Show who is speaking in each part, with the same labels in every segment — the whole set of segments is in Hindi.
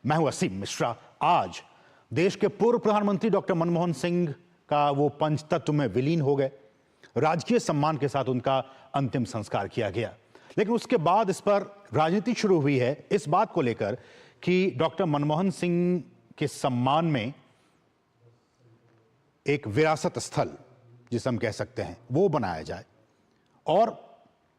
Speaker 1: मैं हूं असीम मिश्रा। आज देश के पूर्व प्रधानमंत्री डॉक्टर मनमोहन सिंह का वो पंचतत्व में विलीन हो गए। राजकीय सम्मान के साथ उनका अंतिम संस्कार किया गया, लेकिन उसके बाद इस पर राजनीति शुरू हुई है इस बात को लेकर कि डॉक्टर मनमोहन सिंह के सम्मान में एक विरासत स्थल, जिसे हम कह सकते हैं, वो बनाया जाए। और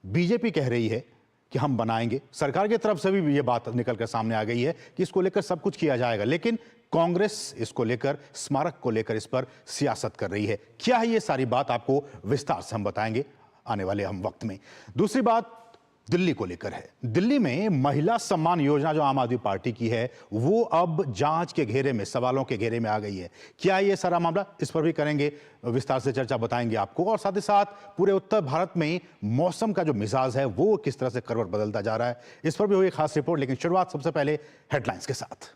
Speaker 1: बीजेपी कह रही है कि हम बनाएंगे। सरकार की तरफ से भी ये बात निकलकर सामने आ गई है कि इसको लेकर सब कुछ किया जाएगा, लेकिन कांग्रेस इसको लेकर, स्मारक को लेकर इस पर सियासत कर रही है। क्या है ये सारी बात, आपको विस्तार से हम बताएंगे आने वाले हम वक्त में। दूसरी बात दिल्ली को लेकर है। दिल्ली में महिला सम्मान योजना जो आम आदमी पार्टी की है, वो अब जांच के घेरे में, सवालों के घेरे में आ गई है। क्या है ये सारा मामला, इस पर भी करेंगे विस्तार से चर्चा, बताएंगे आपको। और साथ ही साथ पूरे उत्तर भारत में मौसम का जो मिजाज है वो किस तरह से करवट बदलता जा रहा है, इस पर भी हुई खास रिपोर्ट। लेकिन शुरुआत सबसे पहले हेडलाइंस के साथ।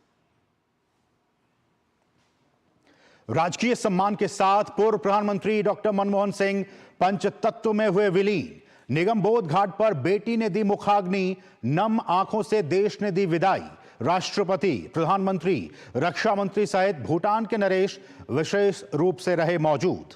Speaker 1: राजकीय सम्मान के साथ पूर्व प्रधानमंत्री डॉक्टर मनमोहन सिंह पंचतत्व में हुए विलीन। निगमबोध घाट पर बेटी ने दी मुखाग्नि, नम आंखों से देश ने दी विदाई। राष्ट्रपति, प्रधानमंत्री, रक्षा मंत्री सहित भूटान के नरेश विशेष रूप से रहे मौजूद।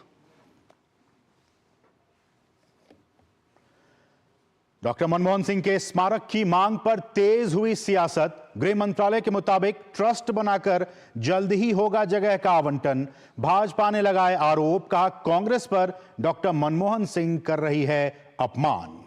Speaker 1: डॉक्टर मनमोहन सिंह के स्मारक की मांग पर तेज हुई सियासत। गृह मंत्रालय के मुताबिक ट्रस्ट बनाकर जल्द ही होगा जगह का आवंटन। भाजपा ने लगाए आरोप, कहा कांग्रेस पर डॉक्टर मनमोहन सिंह कर रही है अपमान।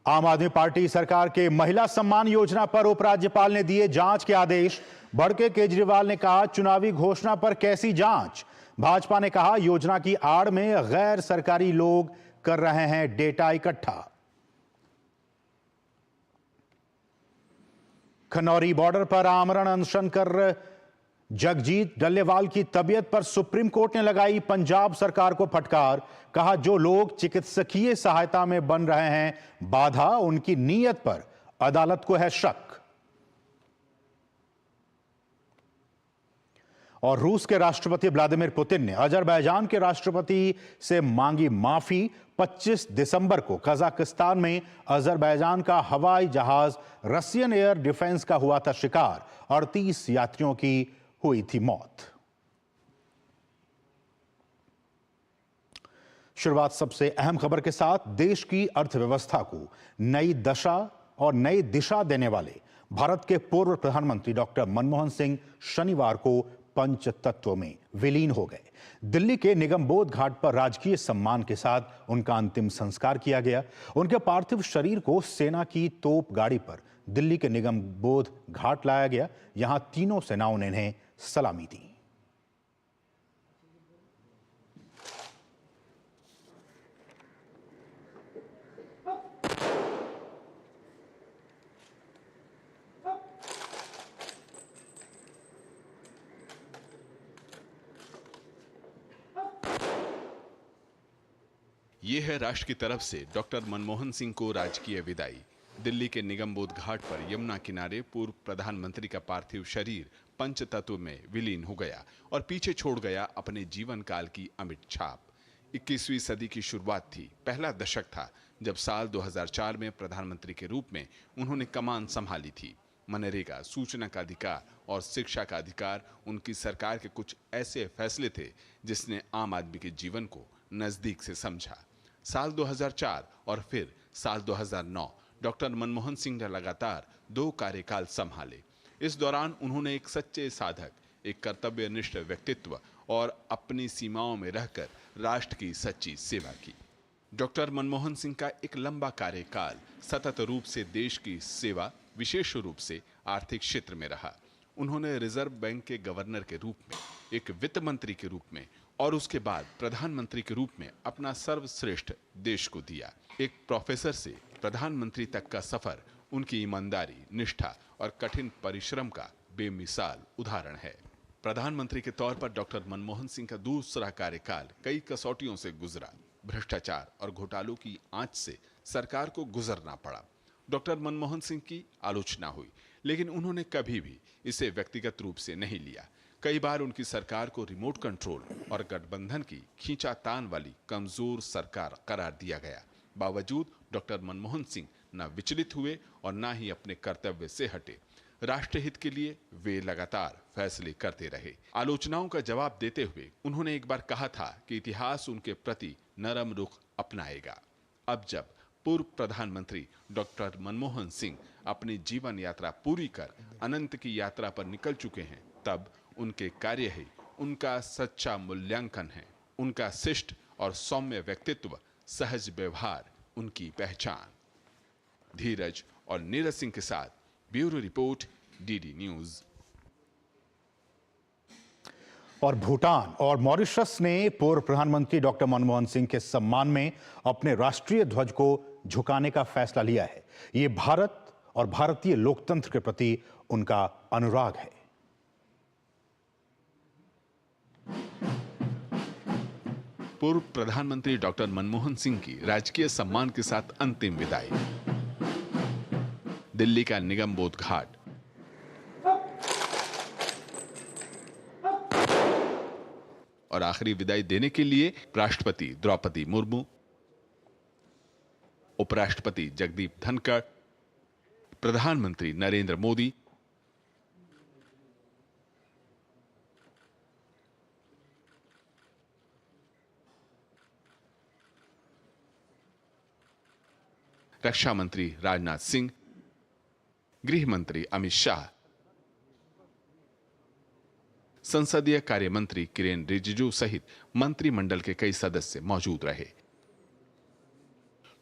Speaker 1: आम आदमी पार्टी सरकार के महिला सम्मान योजना पर उपराज्यपाल ने दिए जांच के आदेश। भड़के केजरीवाल ने कहा चुनावी घोषणा पर कैसी जांच। भाजपा ने कहा योजना की आड़ में गैर सरकारी लोग कर रहे हैं डेटा इकट्ठा। खनौरी बॉर्डर पर आमरण अनशन कर जगजीत डल्लेवाल की तबीयत पर सुप्रीम कोर्ट ने लगाई पंजाब सरकार को फटकार। कहा जो लोग चिकित्सकीय सहायता में बन रहे हैं बाधा, उनकी नीयत पर अदालत को है शक। और रूस के राष्ट्रपति व्लादिमीर पुतिन ने अजरबैजान के राष्ट्रपति से मांगी माफी। 25 दिसंबर को कजाकिस्तान में अजरबैजान का हवाई जहाज रशियन एयर डिफेंस का हुआ था शिकार। 38 यात्रियों की हुई थी मौत। शुरुआत सबसे अहम खबर के साथ। देश की अर्थव्यवस्था को नई दशा और नई दिशा देने वाले भारत के पूर्व प्रधानमंत्री डॉक्टर मनमोहन सिंह शनिवार को पंचतत्व में विलीन हो गए। दिल्ली के निगमबोध घाट पर राजकीय सम्मान के साथ उनका अंतिम संस्कार किया गया। उनके पार्थिव शरीर को सेना की तोप गाड़ी पर दिल्ली के निगमबोध घाट लाया गया। यहां तीनों सेनाओं ने इन्हें सलामी दी।
Speaker 2: ये है राष्ट्र की तरफ से डॉक्टर मनमोहन सिंह को राजकीय विदाई। दिल्ली के निगमबोध घाट पर यमुना किनारे पूर्व प्रधानमंत्री का पार्थिव शरीर पंचतत्व में विलीन हो गया और पीछे छोड़ गया अपने जीवन काल की अमिट छाप। 21वीं सदी की शुरुआत थी, पहला दशक था जब साल 2004 में प्रधानमंत्री के रूप में उन्होंने कमान संभाली थी। मनरेगा, सूचना का अधिकार और शिक्षा का अधिकार उनकी सरकार के कुछ ऐसे फैसले थे जिसने आम आदमी के जीवन को नजदीक से समझा। साल 2004 और फिर साल 2009 डॉक्टर मनमोहन सिंह ने लगातार 2 कार्यकाल संभाले। इस दौरान उन्होंने एक सच्चे साधक, एक कर्तव्यनिष्ठ व्यक्तित्व और अपनी सीमाओं में रहकर राष्ट्र की सच्ची सेवा की। डॉक्टर मनमोहन सिंह का एक लंबा कार्यकाल सतत रूप से देश की सेवा, विशेष रूप से आर्थिक क्षेत्र में रहा। उन्होंने रिजर्व बैंक के गवर्नर के रूप में, एक वित्त मंत्री के रूप में और उसके बाद प्रधानमंत्री के रूप में अपना सर्वश्रेष्ठ देश को दिया। एक प्रोफेसर से प्रधानमंत्री तक का सफर उनकी ईमानदारी, निष्ठा और कठिन परिश्रम का बेमिसाल उदाहरण है। प्रधानमंत्री के तौर पर डॉक्टर मनमोहन सिंह का दूसरा कार्यकाल कई कसौटियों से गुजरा। भ्रष्टाचार और घोटालों की आंच से सरकार को गुजरना पड़ा। डॉक्टर मनमोहन सिंह की आलोचना हुई, लेकिन उन्होंने कभी भी इसे व्यक्तिगत रूप से नहीं लिया। कई बार उनकी सरकार को रिमोट कंट्रोल और गठबंधन की खींचातान वाली कमजोर सरकार करार दिया गया। बावजूद डॉक्टर मनमोहन सिंह न विचलित हुए और न ही अपने कर्तव्य से हटे। राष्ट्रहित के लिए वे लगातार फैसले करते रहे। आलोचनाओं का जवाब देते हुए उन्होंने एक बार कहा था कि इतिहास उनके प्रति नरम रुख अपनाएगा। अब जब पूर्व प्रधानमंत्री डॉक्टर मनमोहन सिंह अपनी जीवन यात्रा पूरी कर अनंत की यात्रा पर निकल चुके हैं, तब उनके कार्य ही उनका सच्चा मूल्यांकन है। उनका शिष्ट और सौम्य व्यक्तित्व, सहज व्यवहार उनकी पहचान। धीरज और नीरज सिंह के साथ ब्यूरो रिपोर्ट, डीडी न्यूज।
Speaker 1: और भूटान और मॉरिशस ने पूर्व प्रधानमंत्री डॉक्टर मनमोहन सिंह के सम्मान में अपने राष्ट्रीय ध्वज को झुकाने का फैसला लिया है। ये भारत और भारतीय लोकतंत्र के प्रति उनका अनुराग है।
Speaker 2: पूर्व प्रधानमंत्री डॉक्टर मनमोहन सिंह की राजकीय सम्मान के साथ अंतिम विदाई। दिल्ली का निगमबोध घाट। और आखिरी विदाई देने के लिए राष्ट्रपति द्रौपदी मुर्मू, उपराष्ट्रपति जगदीप धनखड़, प्रधानमंत्री नरेंद्र मोदी, रक्षा मंत्री राजनाथ सिंह, गृह मंत्री अमित शाह, संसदीय कार्य मंत्री किरेन रिजिजू सहित मंत्रिमंडल के कई सदस्य मौजूद रहे।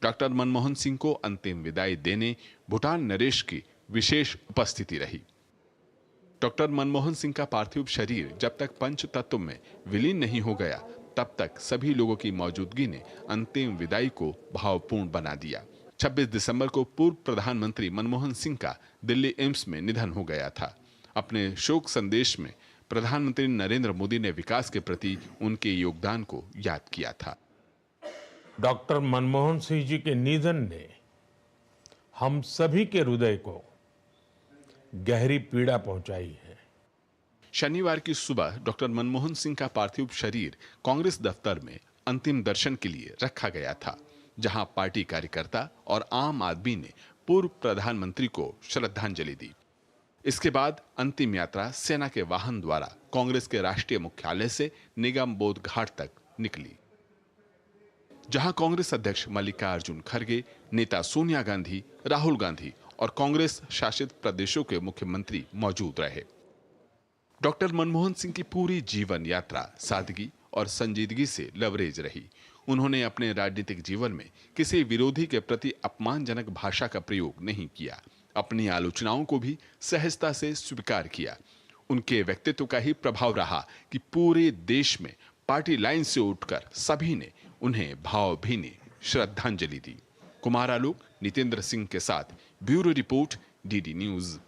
Speaker 2: डॉक्टर मनमोहन सिंह को अंतिम विदाई देने भूटान नरेश की विशेष उपस्थिति रही। डॉक्टर मनमोहन सिंह का पार्थिव शरीर जब तक पंच तत्व में विलीन नहीं हो गया, तब तक सभी लोगों की मौजूदगी ने अंतिम विदाई को भावपूर्ण बना दिया। 26 दिसंबर को पूर्व प्रधानमंत्री मनमोहन सिंह का दिल्ली एम्स में निधन हो गया था। अपने शोक संदेश में प्रधानमंत्री नरेंद्र मोदी ने विकास के प्रति उनके योगदान को याद किया था।
Speaker 3: डॉक्टर मनमोहन सिंह जी के निधन ने हम सभी के हृदय को गहरी पीड़ा पहुंचाई है।
Speaker 2: शनिवार की सुबह डॉक्टर मनमोहन सिंह का पार्थिव शरीर कांग्रेस दफ्तर में अंतिम दर्शन के लिए रखा गया था, जहां पार्टी कार्यकर्ता और आम आदमी ने पूर्व प्रधानमंत्री को श्रद्धांजलि दी। इसके बाद अंतिम यात्रा सेना के वाहन द्वारा कांग्रेस के राष्ट्रीय मुख्यालय से निगमबोध घाट तक निकली, जहां कांग्रेस अध्यक्ष मल्लिकार्जुन खड़गे, नेता सोनिया गांधी, राहुल गांधी और कांग्रेस शासित प्रदेशों के मुख्यमंत्री मौजूद रहे। डॉक्टर मनमोहन सिंह की पूरी जीवन यात्रा सादगी और संजीदगी से लबरेज रही। उन्होंने अपने राजनीतिक जीवन में किसी विरोधी के प्रति अपमानजनक भाषा का प्रयोग नहीं किया। अपनी आलोचनाओं को भी सहजता से स्वीकार किया। उनके व्यक्तित्व का ही प्रभाव रहा कि पूरे देश में पार्टी लाइन से उठकर सभी ने उन्हें भावभीनी श्रद्धांजलि दी। कुमार आलोक, नितेंद्र सिंह के साथ ब्यूरो रिपोर्ट, डीडी न्यूज।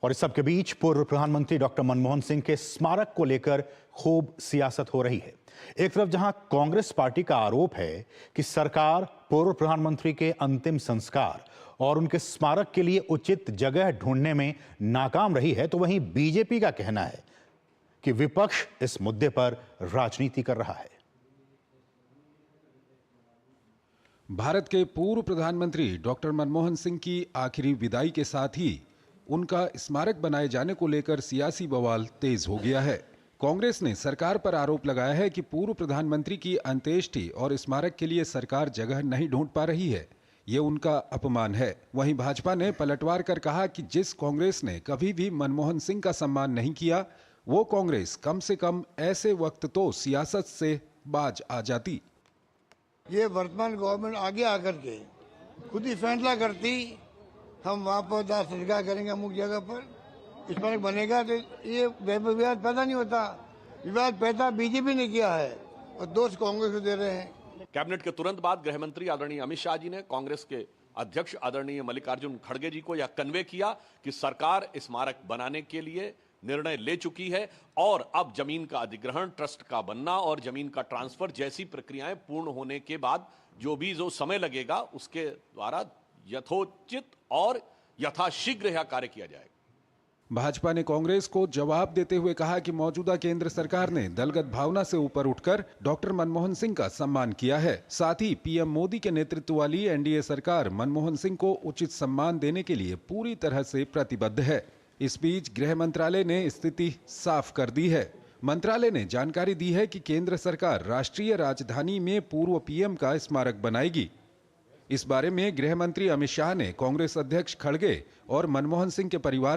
Speaker 1: और इस सबके बीच पूर्व प्रधानमंत्री डॉक्टर मनमोहन सिंह के स्मारक को लेकर खूब सियासत हो रही है। एक तरफ जहां कांग्रेस पार्टी का आरोप है कि सरकार पूर्व प्रधानमंत्री के अंतिम संस्कार और उनके स्मारक के लिए उचित जगह ढूंढने में नाकाम रही है, तो वहीं बीजेपी का कहना है कि विपक्ष इस मुद्दे पर राजनीति कर रहा है।
Speaker 4: भारत के पूर्व प्रधानमंत्री डॉक्टर मनमोहन सिंह की आखिरी विदाई के साथ ही उनका स्मारक बनाए जाने को लेकर सियासी बवाल तेज हो गया है। कांग्रेस ने सरकार पर आरोप लगाया है कि पूर्व प्रधानमंत्री की अंत्येष्टि और स्मारक के लिए सरकार जगह नहीं ढूंढ पा रही है, ये उनका अपमान है। वहीं भाजपा ने पलटवार कर कहा कि जिस कांग्रेस ने कभी भी मनमोहन सिंह का सम्मान नहीं किया, वो कांग्रेस कम से कम ऐसे वक्त तो सियासत से बाज आ जाती।
Speaker 5: ये वर्तमान गवर्नमेंट आगे आकर के खुद ही फैसला करती, हम वहाँ पर दाह संस्कार करेंगे अमुक जगह पर, स्मारक बनेगा, तो ये विवाद पैदा नहीं होता। विवाद पैदा बीजेपी ने किया है और दोष कांग्रेस को दे रहे हैं।
Speaker 6: कैबिनेट के तुरंत बाद गृह मंत्री आदरणीय अमित शाह जी ने कांग्रेस के अध्यक्ष आदरणीय मल्लिकार्जुन खड़गे जी को यह कन्वे किया कि सरकार स्मारक बनाने के लिए निर्णय ले चुकी है और अब जमीन का अधिग्रहण, ट्रस्ट का बनना और जमीन का ट्रांसफर जैसी प्रक्रियाएं पूर्ण होने के बाद जो समय लगेगा उसके द्वारा यथोचित और यथाशीघ्र यह कार्य किया जाएगा।
Speaker 4: भाजपा ने कांग्रेस को जवाब देते हुए कहा कि मौजूदा केंद्र सरकार ने दलगत भावना से ऊपर उठकर डॉक्टर मनमोहन सिंह का सम्मान किया है। साथ ही पीएम मोदी के नेतृत्व वाली एनडीए सरकार मनमोहन सिंह को उचित सम्मान देने के लिए पूरी तरह से प्रतिबद्ध है। इस बीच गृह मंत्रालय ने स्थिति साफ कर दी है। मंत्रालय ने जानकारी दी है कि केंद्र सरकार राष्ट्रीय राजधानी में पूर्व पीएम का स्मारक बनाएगी। इस बारे में गृह मंत्री अमित शाह ने कांग्रेस अध्यक्ष खड़गे और मनमोहन सिंह के परिवार